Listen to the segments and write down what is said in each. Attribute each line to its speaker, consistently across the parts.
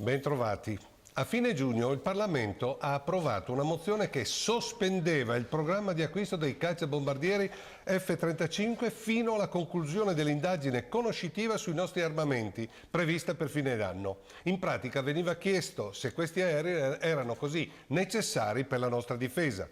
Speaker 1: Bentrovati. A fine giugno il Parlamento ha approvato una mozione che sospendeva il programma di acquisto dei cacciabombardieri F-35 fino alla conclusione dell'indagine conoscitiva sui nostri armamenti, prevista per fine anno. In pratica veniva chiesto se questi aerei erano così necessari per la nostra difesa.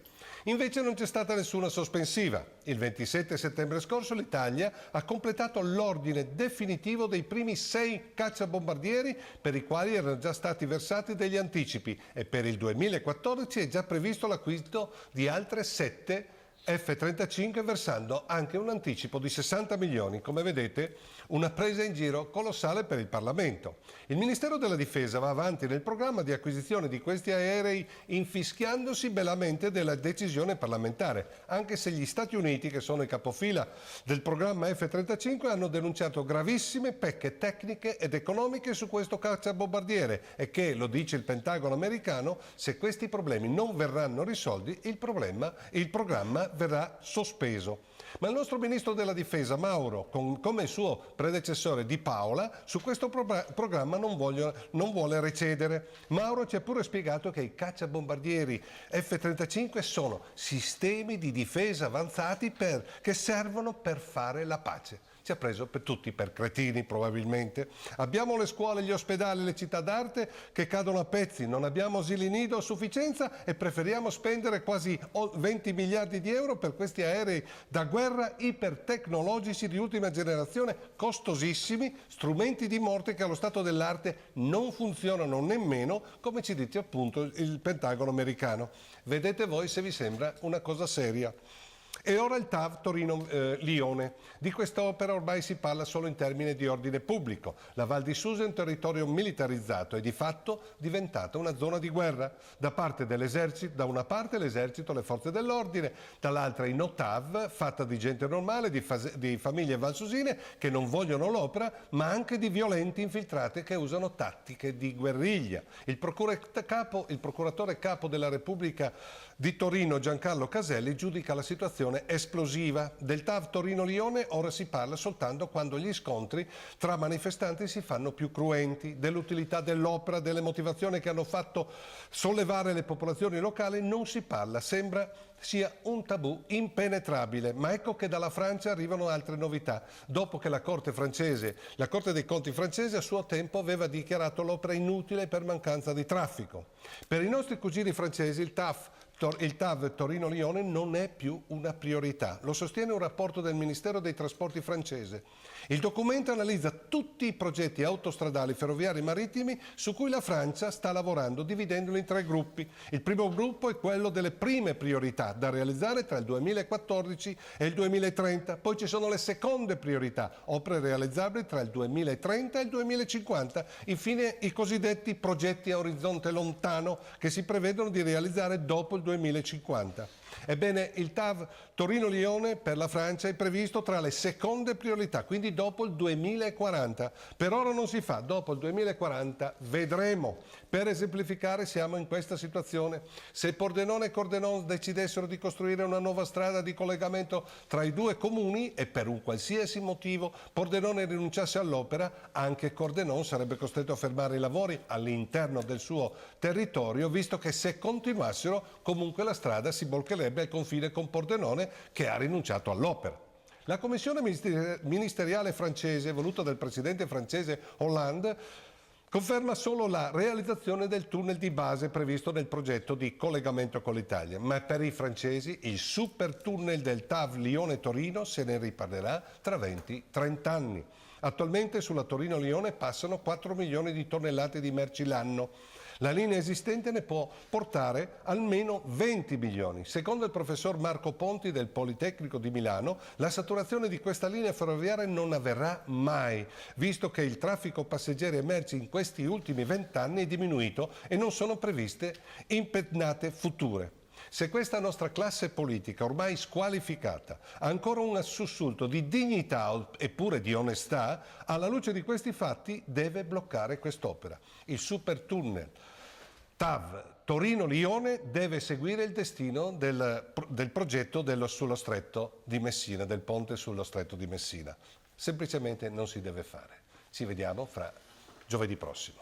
Speaker 1: Invece non c'è stata nessuna sospensiva. Il 27 settembre scorso l'Italia ha completato l'ordine definitivo dei primi 6 cacciabombardieri per i quali erano già stati versati degli anticipi e per il 2014 è già previsto l'acquisto di altre 7 F-35 versando anche un anticipo di 60 milioni. Come vedete, una presa in giro colossale per il Parlamento. Il Ministero della Difesa va avanti nel programma di acquisizione di questi aerei infischiandosi bellamente della decisione parlamentare, anche se gli Stati Uniti, che sono i capofila del programma F-35, hanno denunciato gravissime pecche tecniche ed economiche su questo cacciabombardiere e che, lo dice il Pentagono americano, se questi problemi non verranno risolti, il programma verrà sospeso. Ma il nostro ministro della difesa Mauro, come il suo predecessore Di Paola, su questo programma non vuole recedere. Mauro ci ha pure spiegato che i cacciabombardieri F-35 sono sistemi di difesa avanzati che servono per fare la pace. Ci ha preso per tutti per cretini probabilmente. Abbiamo le scuole, gli ospedali, le città d'arte che cadono a pezzi, non abbiamo asili nido a sufficienza e preferiamo spendere quasi 20 miliardi di euro per questi aerei da guerra ipertecnologici di ultima generazione, costosissimi, strumenti di morte che allo stato dell'arte non funzionano nemmeno, come ci dice appunto il Pentagono americano. Vedete voi se vi sembra una cosa seria. E ora il TAV Torino-Lione. Di quest'opera ormai si parla solo in termini di ordine pubblico. La Val di Susa è un territorio militarizzato e di fatto diventata una zona di guerra. Da una parte l'esercito, le forze dell'ordine, dall'altra i no-TAV, fatta di gente normale, di famiglie valsusine che non vogliono l'opera, ma anche di violenti infiltrati che usano tattiche di guerriglia. Il procuratore capo della Repubblica di Torino, Giancarlo Caselli, giudica la situazione esplosiva. Del TAV Torino-Lione ora si parla soltanto quando gli scontri tra manifestanti si fanno più cruenti. Dell'utilità dell'opera, delle motivazioni che hanno fatto sollevare le popolazioni locali non si parla, sembra sia un tabù impenetrabile. Ma ecco che dalla Francia arrivano altre novità. Dopo che la Corte dei Conti francese a suo tempo aveva dichiarato l'opera inutile per mancanza di traffico. Per i nostri cugini francesi il TAV Torino-Lione non è più una priorità, lo sostiene un rapporto del Ministero dei Trasporti francese. Il documento analizza tutti i progetti autostradali, ferroviari e marittimi su cui la Francia sta lavorando, dividendoli in 3 gruppi. Il primo gruppo è quello delle prime priorità da realizzare tra il 2014 e il 2030, poi ci sono le seconde priorità, opere realizzabili tra il 2030 e il 2050, infine i cosiddetti progetti a orizzonte lontano che si prevedono di realizzare dopo il 2050. Ebbene, il TAV Torino-Lione per la Francia è previsto tra le seconde priorità, quindi dopo il 2040. Per ora non si fa, dopo il 2040 vedremo. Per esemplificare siamo in questa situazione. Se Pordenone e Cordenone decidessero di costruire una nuova strada di collegamento tra i 2 comuni e per un qualsiasi motivo Pordenone rinunciasse all'opera, anche Cordenone sarebbe costretto a fermare i lavori all'interno del suo territorio, visto che se continuassero comunque la strada si bloccherebbe al confine con Pordenone che ha rinunciato all'opera. La commissione ministeriale francese, voluta dal presidente francese Hollande, conferma solo la realizzazione del tunnel di base previsto nel progetto di collegamento con l'Italia, ma per i francesi il super tunnel del TAV Lione-Torino se ne riparlerà tra 20-30 anni. Attualmente sulla Torino-Lione passano 4 milioni di tonnellate di merci l'anno. La linea esistente ne può portare almeno 20 milioni. Secondo il professor Marco Ponti del Politecnico di Milano, la saturazione di questa linea ferroviaria non avverrà mai, visto che il traffico passeggeri e merci in questi ultimi 20 anni è diminuito e non sono previste impennate future. Se questa nostra classe politica, ormai squalificata, ha ancora un sussulto di dignità e pure di onestà, alla luce di questi fatti deve bloccare quest'opera. Il super tunnel TAV Torino-Lione deve seguire il destino del progetto sullo Stretto di Messina, del ponte sullo Stretto di Messina. Semplicemente non si deve fare. Ci vediamo fra giovedì prossimo.